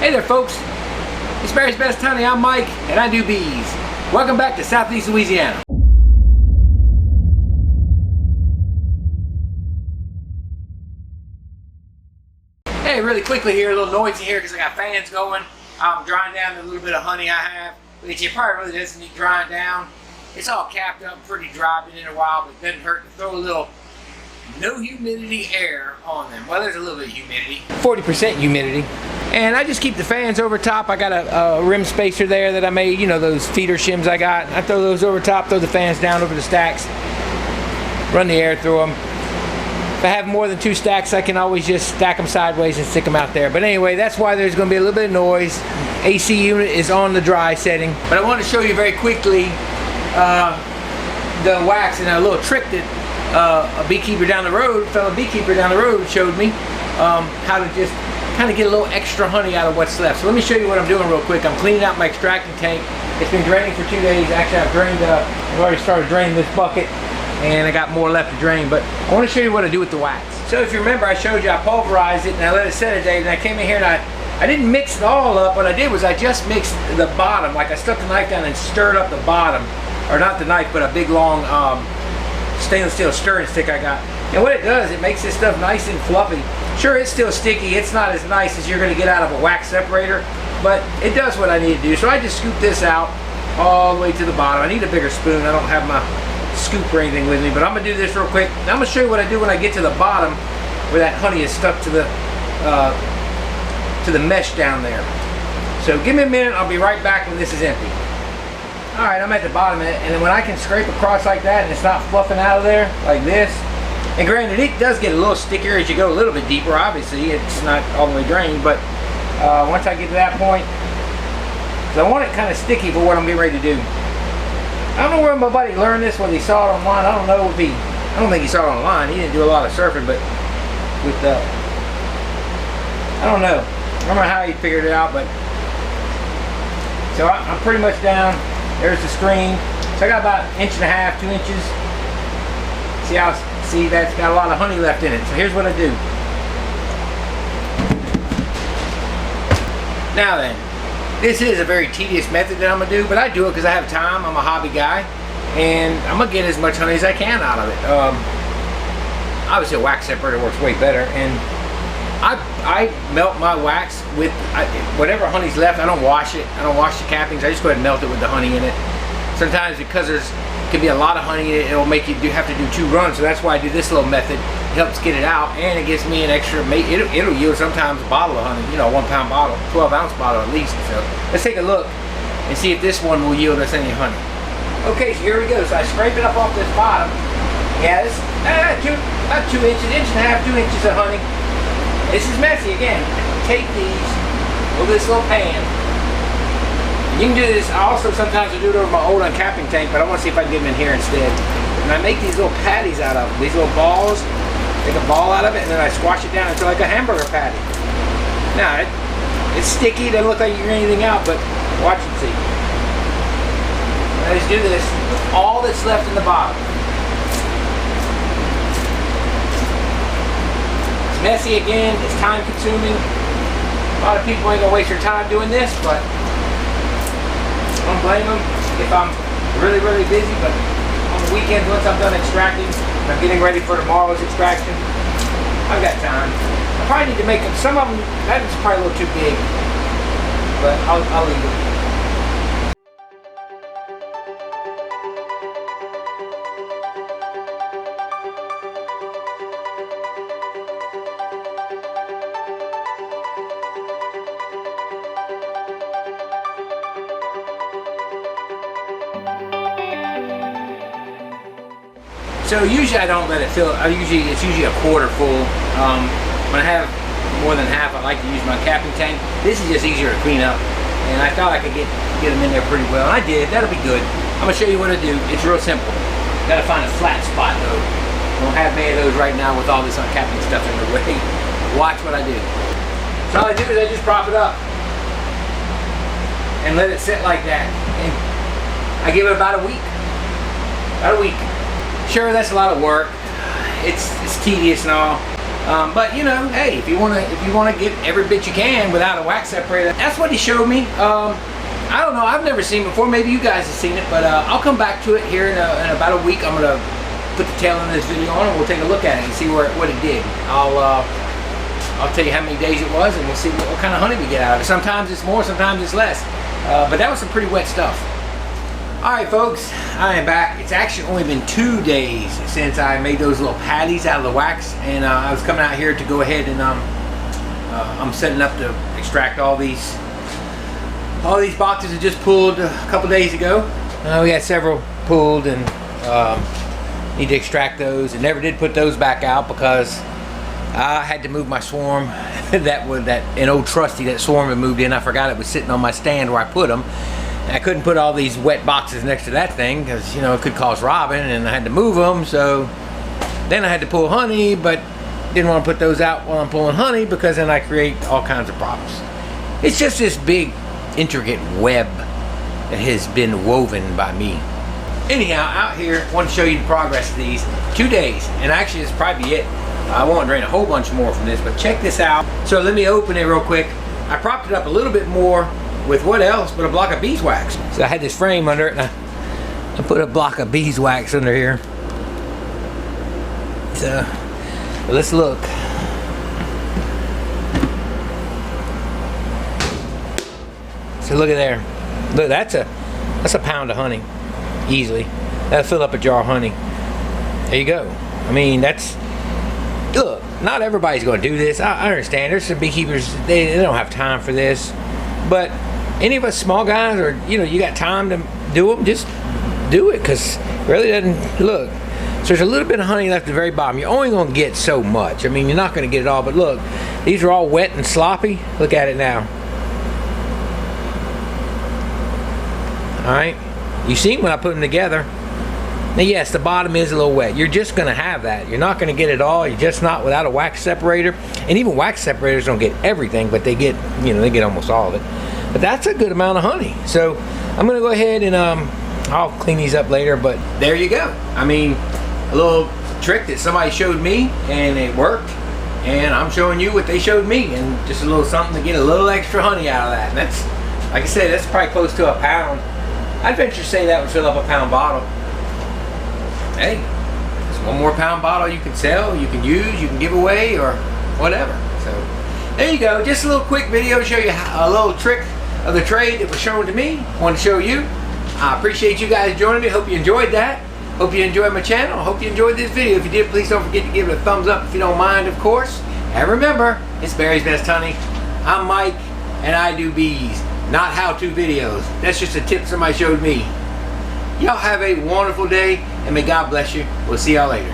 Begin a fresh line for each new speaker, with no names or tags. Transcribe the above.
Hey there folks, it's Barry's Best Honey. I'm Mike and I do bees. Welcome back to Southeast Louisiana. Hey, really quickly here, a little noisy here because I got fans going. I'm drying down the little bit of honey I have, which it probably really doesn't need drying down. It's all capped up, pretty dry, been in a while, but it doesn't hurt to throw a little no humidity air on them. Well, there's a little bit of humidity, 40% humidity. And I just keep the fans over top. I got a rim spacer there that I made, you know, those feeder shims I got. I throw those over top, throw the fans down over the stacks, run the air through them. If I have more than 2 stacks, I can always just stack them sideways and stick them out there. But anyway, that's why there's going to be a little bit of noise. AC unit is on the dry setting. But I want to show you very quickly the wax and a little trick that a beekeeper down the road, fellow beekeeper down the road showed me how to just kind of get a little extra honey out of what's left. So let me show you what I'm doing real quick. I'm cleaning out my extracting tank. It's been draining for 2 days. Actually, I've already started draining this bucket, and I got more left to drain. But I want to show you what I do with the wax. So if you remember, I showed you I pulverized it and I let it set a day. And I came in here and I didn't mix it all up. What I did was I just mixed the bottom. Like I stuck the knife down and stirred up the bottom, or not the knife, but a big long stainless steel stirring stick I got. And what it does, it makes this stuff nice and fluffy. Sure, it's still sticky. It's not as nice as you're going to get out of a wax separator, but it does what I need to do. So I just scoop this out all the way to the bottom. I need a bigger spoon. I don't have my scoop or anything with me, but I'm going to do this real quick. Now I'm going to show you what I do when I get to the bottom where that honey is stuck to the mesh down there. So give me a minute. I'll be right back when this is empty. Alright, I'm at the bottom of it, and then when I can scrape across like that and it's not fluffing out of there like this, and granted it does get a little stickier as you go a little bit deeper. Obviously it's not all the way drained, but once I get to that point, because I want it kind of sticky for what I'm getting ready to do. I don't know where my buddy learned this, whether he saw it online. I don't know if I don't think he saw it online. He didn't do a lot of surfing, but with I don't know. I don't know how he figured it out, but so I'm pretty much down. There's the screen. So I got about 1.5 inches, 2 inches. See, that's got a lot of honey left in it. So here's what I do. Now then, this is a very tedious method that I'm going to do, but I do it because I have time. I'm a hobby guy, and I'm going to get as much honey as I can out of it. Obviously a wax separator works way better, and I melt my wax with whatever honey's left. I don't wash it. I don't wash the cappings. I just go ahead and melt it with the honey in it. Sometimes because there can be a lot of honey in it, it'll make you have to do 2 runs. So that's why I do this little method. It helps get it out, and it gives me an extra. It'll yield sometimes a bottle of honey. You know, a 1 pound bottle, 12-ounce bottle at least. So let's take a look and see if this one will yield us any honey. Okay, so here we go. So I scrape it up off this bottom. Yeah, this about 2 inches, 1.5 inches, 2 inches of honey. This is messy again. Take these over this little pan. You can do this. I also sometimes do it over my old uncapping tank, but I want to see if I can get them in here instead. And I make these little patties out of them. These little balls. Make a ball out of it, and then I squash it down into like a hamburger patty. Now it's sticky. It doesn't look like you're getting anything out, but watch and see. I just do this with all that's left in the bottom. Messy again, it's time consuming. A lot of people ain't gonna waste their time doing this, but I don't blame them if I'm really, really busy. But on the weekends, once I'm done extracting, I'm getting ready for tomorrow's extraction, I've got time. I probably need to make them, some of them, that is probably a little too big, but I'll leave it. So usually I don't let it fill. It's usually a quarter full. When I have more than half, I like to use my capping tank. This is just easier to clean up, and I thought I could get them in there pretty well, and I did. That'll be good. I'm gonna show you what I do. It's real simple. Gotta find a flat spot though. Don't have many of those right now with all this uncapping stuff in the way. Watch what I do. So all I do is I just prop it up and let it sit like that. And I give it about a week. About a week. Sure, that's a lot of work. It's tedious and all. But you know, hey, if you wanna get every bit you can without a wax separator, that's what he showed me. I don't know, I've never seen it before. Maybe you guys have seen it, but I'll come back to it here in about a week. I'm gonna put the tail end of this video on and we'll take a look at it and see what it did. I'll tell you how many days it was and we'll see what kind of honey we get out of it. Sometimes it's more, sometimes it's less. But that was some pretty wet stuff. Alright folks, I am back. It's actually only been 2 days since I made those little patties out of the wax, and I was coming out here to go ahead and I'm setting up to extract all these boxes that just pulled a couple days ago. We had several pulled and need to extract those, and never did put those back out because I had to move my swarm. An old trusty that swarm had moved in. I forgot it was sitting on my stand where I put them. I couldn't put all these wet boxes next to that thing because, you know, it could cause robbing, and I had to move them. So then I had to pull honey, but didn't want to put those out while I'm pulling honey because then I create all kinds of problems. It's just this big intricate web that has been woven by me. Anyhow, out here, I want to show you the progress of these 2 days, and actually it's probably it. I won't drain a whole bunch more from this, but check this out. So let me open it real quick. I propped it up a little bit more with what else but a block of beeswax. So I had this frame under it, and I put a block of beeswax under here. So let's look. So look at there. Look, that's a pound of honey, easily. That'll fill up a jar of honey. There you go. I mean, look, not everybody's going to do this. I understand. There's some beekeepers, they don't have time for this. But any of us small guys, or you know, you got time to do them, just do it, because it really doesn't look. So there's a little bit of honey left at the very bottom. You're only going to get so much. I mean, you're not going to get it all, but look, these are all wet and sloppy. Look at it now. All right, you see when I put them together. Now yes, the bottom is a little wet. You're just going to have that. You're not going to get it all. You're just not without a wax separator. And even wax separators don't get everything, but they get, you know, they get almost all of it. But that's a good amount of honey. So I'm going to go ahead and I'll clean these up later. But there you go. I mean, a little trick that somebody showed me and it worked. And I'm showing you what they showed me, and just a little something to get a little extra honey out of that. And that's, like I said, that's probably close to a pound. I'd venture to say that would fill up a pound bottle. Hey, there's 1 more pound bottle you can sell, you can use, you can give away, or whatever. So there you go. Just a little quick video to show you a little trick of the trade that was shown to me. I want to show you. I appreciate you guys joining me. Hope you enjoyed that. Hope you enjoyed my channel. Hope you enjoyed this video. If you did, please don't forget to give it a thumbs up if you don't mind, of course. And remember, it's Barry's Best Honey. I'm Mike, and I do bees, not how-to videos. That's just a tip somebody showed me. Y'all have a wonderful day, and may God bless you. We'll see y'all later.